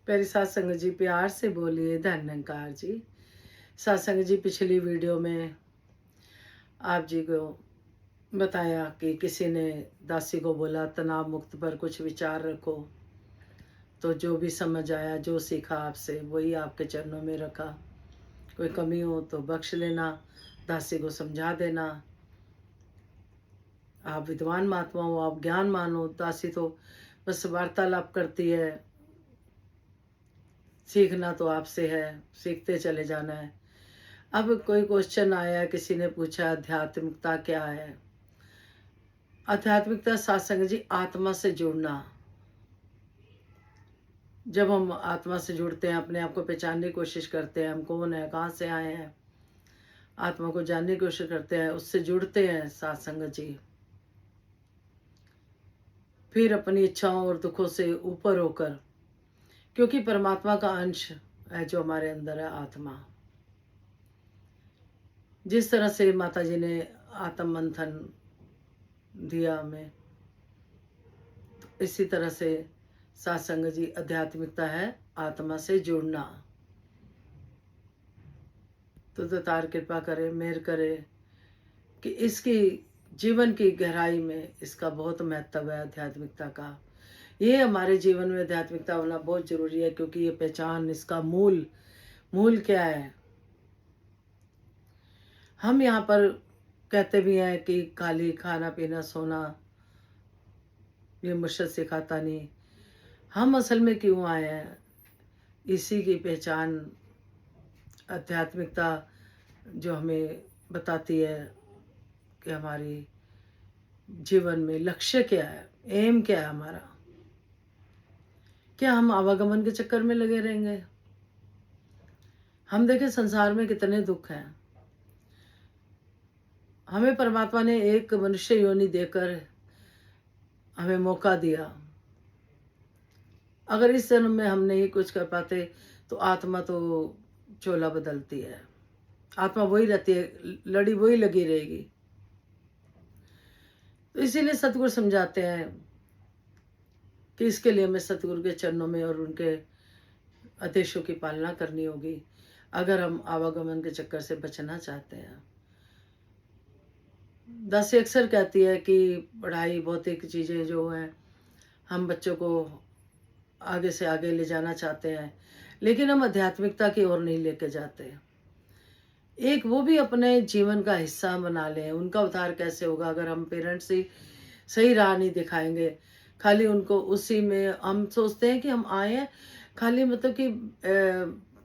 प्यारी सत्संग जी, प्यार से बोलिए धन्यकार जी। सत्संग जी, पिछली वीडियो में आप जी को बताया कि किसी ने दासी को बोला तनाव मुक्त पर कुछ विचार रखो, तो जो भी समझ आया, जो सीखा आपसे वही आपके चरणों में रखा। कोई कमी हो तो बख्श लेना, दासी को समझा देना। आप विद्वान महात्मा हो, आप ज्ञान मानो, दासी तो बस वार्तालाप करती है। सीखना तो आपसे है, सीखते चले जाना है। अब कोई क्वेश्चन आया, किसी ने पूछा आध्यात्मिकता क्या है। आध्यात्मिकता सत्संग जी आत्मा से जुड़ना। जब हम आत्मा से जुड़ते हैं, अपने आप को पहचानने की कोशिश करते हैं, हम कौन है, कहाँ से आए हैं, आत्मा को जानने की कोशिश करते हैं, उससे जुड़ते हैं सत्संग जी, फिर अपनी इच्छाओं और दुखों से ऊपर होकर, क्योंकि परमात्मा का अंश है जो हमारे अंदर है, आत्मा। जिस तरह से माता जी ने आत्म मंथन दिया हमें, इसी तरह से सत्संग जी आध्यात्मिकता है आत्मा से जुड़ना। तो दातार कृपा करे, मेहर करे कि इसकी जीवन की गहराई में इसका बहुत महत्व है आध्यात्मिकता का। ये हमारे जीवन में आध्यात्मिकता होना बहुत जरूरी है, क्योंकि ये पहचान, इसका मूल मूल क्या है। हम यहाँ पर कहते भी हैं कि खाली खाना पीना सोना ये मुझसे सिखाता नहीं। हम असल में क्यों आए हैं, इसी की पहचान आध्यात्मिकता जो हमें बताती है कि हमारी जीवन में लक्ष्य क्या है, एम क्या है हमारा। क्या हम आवागमन के चक्कर में लगे रहेंगे? हम देखें संसार में कितने दुख हैं। हमें परमात्मा ने एक मनुष्य योनि देकर हमें मौका दिया। अगर इस जन्म में हम नहीं कुछ कर पाते तो आत्मा तो चोला बदलती है, आत्मा वही रहती है, लड़ी वही लगी रहेगी। तो इसीलिए सतगुरु समझाते हैं कि इसके लिए हमें सतगुरु के चरणों में और उनके आदेशों की पालना करनी होगी, अगर हम आवागमन के चक्कर से बचना चाहते हैं। दासी अक्सर कहती है कि पढ़ाई, भौतिक चीज़ें जो हैं, हम बच्चों को आगे से आगे ले जाना चाहते हैं, लेकिन हम आध्यात्मिकता की ओर नहीं लेके जाते। एक वो भी अपने जीवन का हिस्सा बना लें। उनका उद्धार कैसे होगा अगर हम पेरेंट्स ही सही राह नहीं दिखाएंगे। खाली उनको उसी में हम सोचते हैं कि हम आए हैं खाली मतलब कि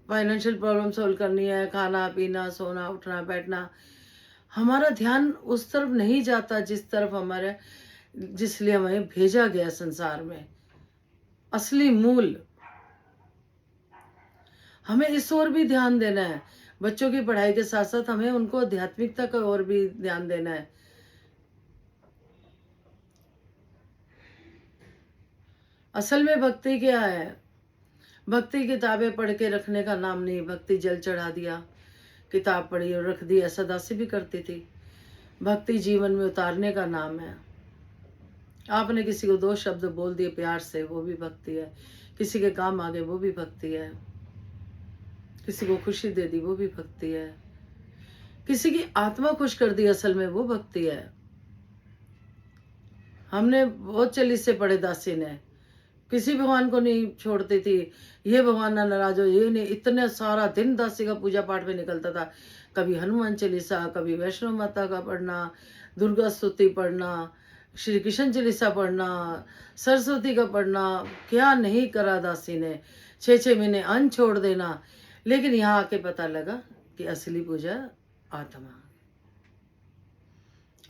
फाइनेंशियल प्रॉब्लम सॉल्व करनी है, खाना पीना सोना उठना बैठना। हमारा ध्यान उस तरफ नहीं जाता जिस तरफ हमारे जिसलिए हमें भेजा गया संसार में। असली मूल हमें इस ओर भी ध्यान देना है। बच्चों की पढ़ाई के साथ साथ हमें उनको आध्यात्मिकता का और भी ध्यान देना है। असल में भक्ति क्या है? भक्ति किताबें पढ़ के रखने का नाम नहीं। भक्ति जल चढ़ा दिया, किताब पढ़ी और रख दी, ऐसा दासी भी करती थी। भक्ति जीवन में उतारने का नाम है। आपने किसी को 2 शब्द बोल दिए प्यार से, वो भी भक्ति है। किसी के काम आ गए, वो भी भक्ति है। किसी को खुशी दे दी, वो भी भक्ति है। किसी की आत्मा खुश कर दी, असल में वो भक्ति है। हमने बहुत चालीसे पढ़े दासी ने, किसी भगवान को नहीं छोड़ती थी। ये भगवान ना नाराज हो, ये नहीं। इतने सारा दिन दासी का पूजा पाठ में निकलता था। कभी हनुमान चालीसा, कभी वैष्णो माता का पढ़ना, दुर्गा स्तुति पढ़ना, श्री कृष्ण चालीसा पढ़ना, सरस्वती का पढ़ना, क्या नहीं करा दासी ने। 6-6 महीने अन्न छोड़ देना। लेकिन यहाँ आके पता लगा कि असली पूजा आत्मा,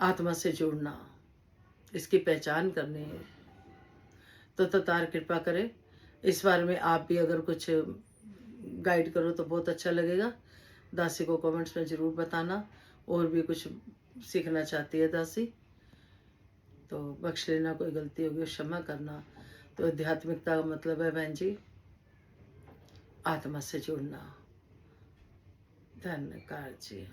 आत्मा से जुड़ना, इसकी पहचान करनी है। तो तार कृपा करे, इस बारे में आप भी अगर कुछ गाइड करो तो बहुत अच्छा लगेगा। दासी को कमेंट्स में ज़रूर बताना। और भी कुछ सीखना चाहती है दासी तो बख्श लेना, कोई गलती होगी क्षमा करना। तो आध्यात्मिकता का मतलब है बहन जी आत्मा से जुड़ना। धन्यवाद जी।